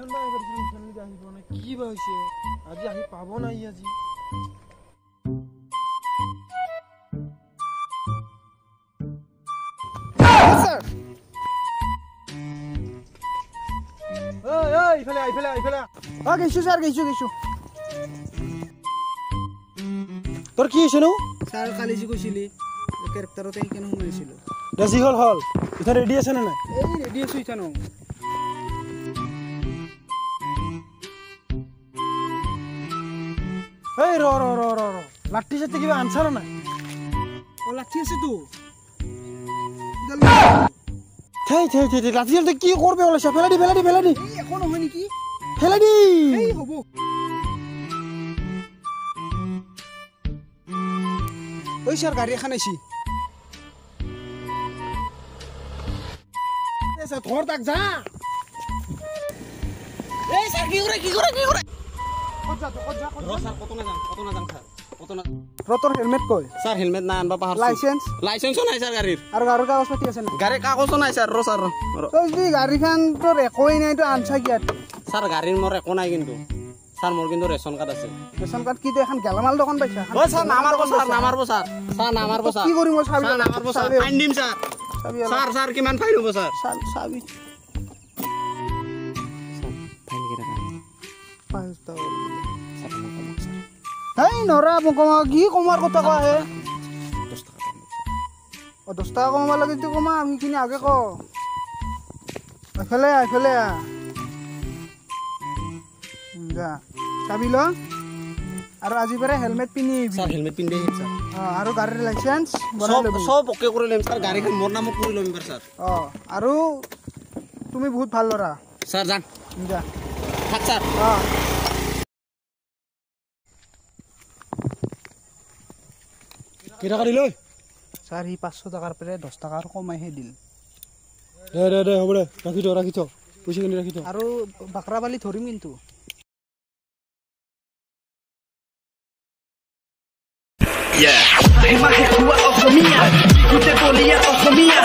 ঠাণ্ডা হৈ গৈছিল ফেমিলি আহিব না কি বা হৈছে আজি আহি পাব নাই আজি স্যার এই ইফালে গেছো স্যার গেছো তোর কি হইছে নো স্যার কালি জি কইছিলি ক্যারেক্টারতে কেন শুনাইছিল রাজি হল এটা রেডি আছে না না এই রেডি আছে ইতানো এই র লাঠি সাথে কিবা আনসার না ও লাঠি আছে তো থাই লাঠি সাথে কি করবে বলে ফেলাডি এই এখন হয় নাকি ফেলাডি এই হব ওই স্যার গাড়ি এখন আইছি এসে ধর তাক যা এই স্যার কি করে স্যার কত না যান স্যার কত না রতর হেলমেট কই স্যার হেলমেট না আনবা পাহাড় লাইসেন্সও নাই স্যার গাড়ির আর কাগজ পাতি আছে না গাড়ির কাগজও নাই স্যার স্যার তো যদি গাড়িখান তোর একই নাই তো আনছা কি আর স্যার গাড়ির মোর একো নাই কিন্তু স্যার মোর কিন্তু রেশন কার্ড আছে রেশন কার্ড কি তো এখন গেলামাল দোকান পাইছা ও স্যার নামারবো স্যার কি করিম সাবি নামারবো স্যার ফাইন দিম স্যার কিমান ফাইন হবো স্যার সাবি ফাইন কেটা এই নরা কমা কি কমার কথা কয় হে 10 টাকা ও 10 টাকা কমাব লাগে তুই কমা আমি কিনি আগে ক আইফালে যা চাবি ল আৰু আজি পৰে হেলমেট পিনি স্যাৰ হেলমেট পিন দেই স্যাৰ আৰু গাড়ীৰ লাইসেন্স বনাই লবি সব ওকে কৰে লম স্যাৰ গাড়িখন মোৰ নামত কৰে লম স্যাৰ আৰু তুমি বহুত ভাল লৰা স্যাৰ যান যা থাক স্যাৰ কি টাকা দিল স্যাৰ হি 500 টাকাৰ পৰে 10 টাকা কমাইহে দিল দে হ'ব দে ৰাখি থ পইচা কিনি ৰাখি থ আৰু বাকৰা বালি ধৰিম কিন্তু Imagen kuat Osomia, ikut polia Osomia.